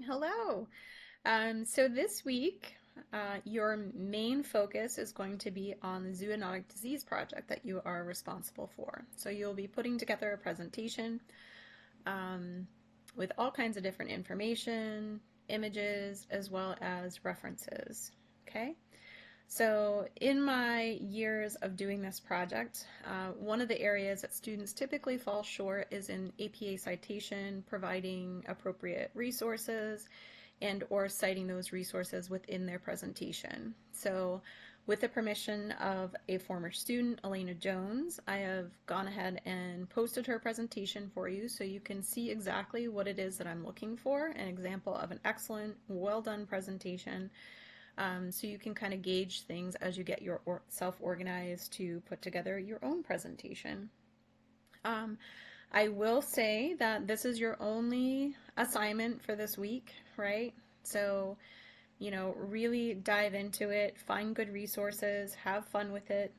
Hello. So this week, your main focus is going to be on the zoonotic disease project that you are responsible for. So you'll be putting together a presentation um, with all kinds of different information, images, as well as references. Okay? So in my years of doing this project, one of the areas that students typically fall short is in APA citation, providing appropriate resources and or citing those resources within their presentation. So with the permission of a former student, Elena Jones, I have gone ahead and posted her presentation for you so you can see exactly what it is that I'm looking for, an example of an excellent, well done presentation. So you can kind of gauge things as you get yourself organized to put together your own presentation. Um, I will say that this is your only assignment for this week, right? So, really dive into it, find good resources, have fun with it.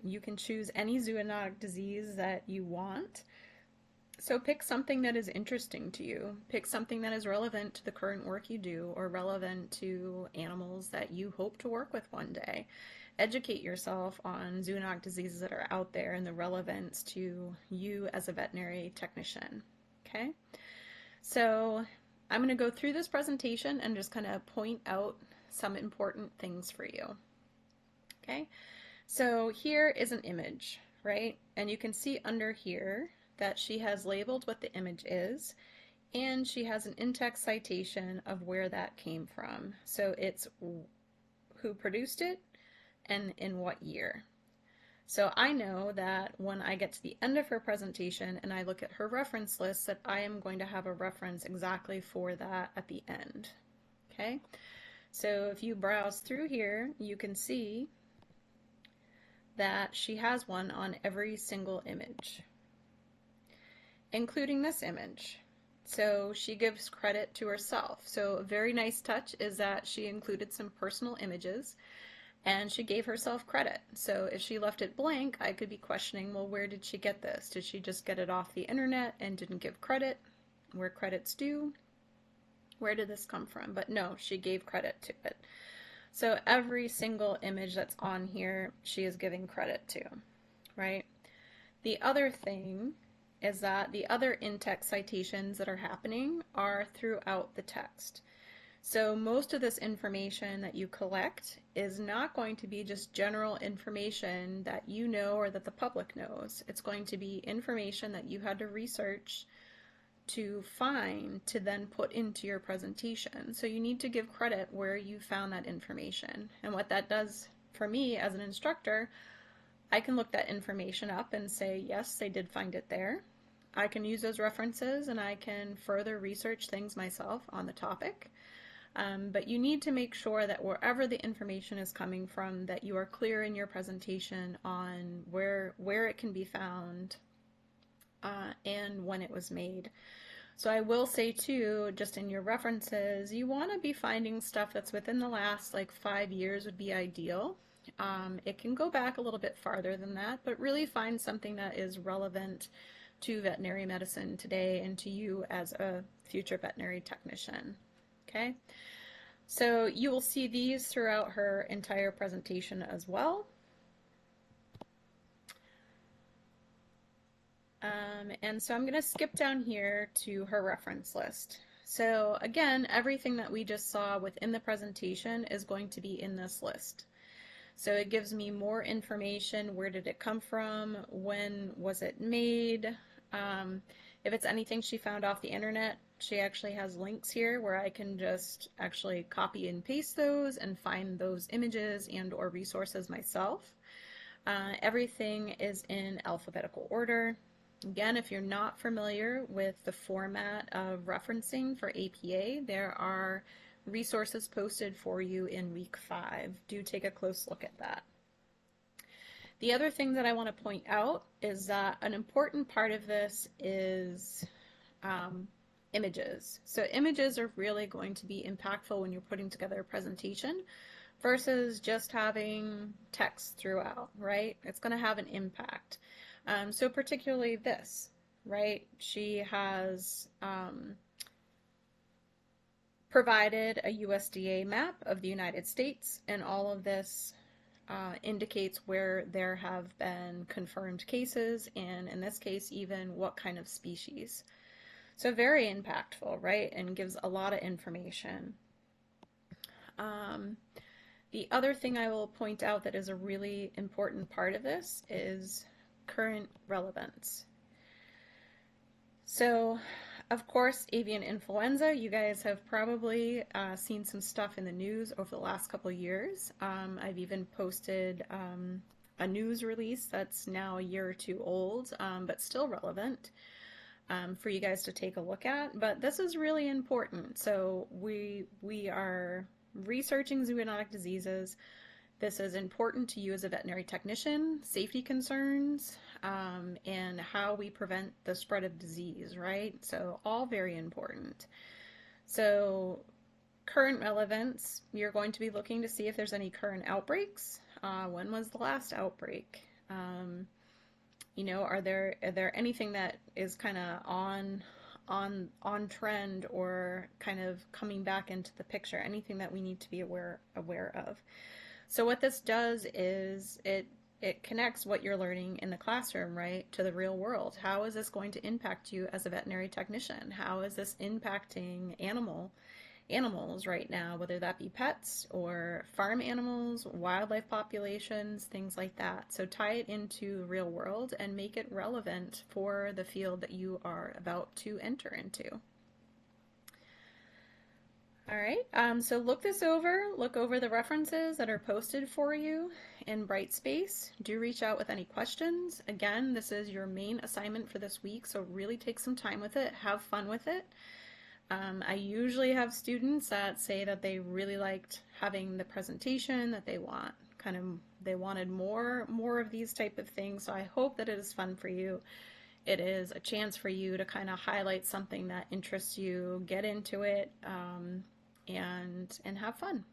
You can choose any zoonotic disease that you want. So pick something that is interesting to you. Pick something that is relevant to the current work you do or relevant to animals that you hope to work with one day. Educate yourself on zoonotic diseases that are out there and the relevance to you as a veterinary technician. Okay? So I'm going to go through this presentation and just kind of point out some important things for you. Okay? So here is an image, right? And you can see under here that she has labeled what the image is, and she has an in-text citation of where that came from. So it's who produced it and in what year. So I know that when I get to the end of her presentation and I look at her reference list, that I am going to have a reference exactly for that at the end. Okay, so if you browse through here, you can see that she has one on every single image, including this image. So she gives credit to herself. So a very nice touch is that she included some personal images and she gave herself credit. So if she left it blank, I could be questioning, well, where did she get this? Did she just get it off the internet and didn't give credit where credit's due? Where did this come from? But no, she gave credit to it. So every single image that's on here, she is giving credit to, right? The other thing is that the other in-text citations that are happening are throughout the text. So most of this information that you collect is not going to be just general information that you know or that the public knows. It's going to be information that you had to research to find to then put into your presentation. So you need to give credit where you found that information. And what that does for me as an instructor, I can look that information up and say, yes, they did find it there. I can use those references and I can further research things myself on the topic. But you need to make sure that wherever the information is coming from, that you are clear in your presentation on where it can be found and when it was made. So I will say too, just in your references, you want to be finding stuff that's within the last like 5 years would be ideal. It can go back a little bit farther than that, but really find something that is relevant to veterinary medicine today and to you as a future veterinary technician. Okay, so you will see these throughout her entire presentation as well. And so I'm going to skip down here to her reference list. So again, everything that we just saw within the presentation is going to be in this list. So it gives me more information. Where did it come from? When was it made? If it's anything she found off the internet, she actually has links here where I can just actually copy and paste those and find those images and or resources myself. Everything is in alphabetical order. Again, if you're not familiar with the format of referencing for APA, there are resources posted for you in week 5. Do take a close look at that. The other thing that I want to point out is that an important part of this is images. So images are really going to be impactful when you're putting together a presentation versus just having text throughout, right? It's going to have an impact. So particularly this, right? She has provided a USDA map of the United States, and all of this indicates where there have been confirmed cases, and in this case, even what kind of species. So very impactful, right? And gives a lot of information. Um, the other thing I will point out that is a really important part of this is current relevance. So, of course, avian influenza, you guys have probably seen some stuff in the news over the last couple of years. I've even posted a news release that's now a year or two old, but still relevant for you guys to take a look at. But this is really important. So we are researching zoonotic diseases. This is important to you as a veterinary technician, safety concerns, and how we prevent the spread of disease, right? So all very important. So current relevance, you're going to be looking to see if there's any current outbreaks. When was the last outbreak? Are there anything that is kind of on trend or kind of coming back into the picture? Anything that we need to be aware of? So what this does is it connects what you're learning in the classroom, right, to the real world. How is this going to impact you as a veterinary technician? How is this impacting animals right now, whether that be pets or farm animals, wildlife populations, things like that. So tie it into the real world and make it relevant for the field that you are about to enter into. All right, so look over the references that are posted for you in Brightspace. Do reach out with any questions. Again, this is your main assignment for this week, so really take some time with it, have fun with it. I usually have students that say that they really liked having the presentation, that they wanted more of these type of things. So I hope that it is fun for you. It is a chance for you to kind of highlight something that interests you, get into it, and have fun.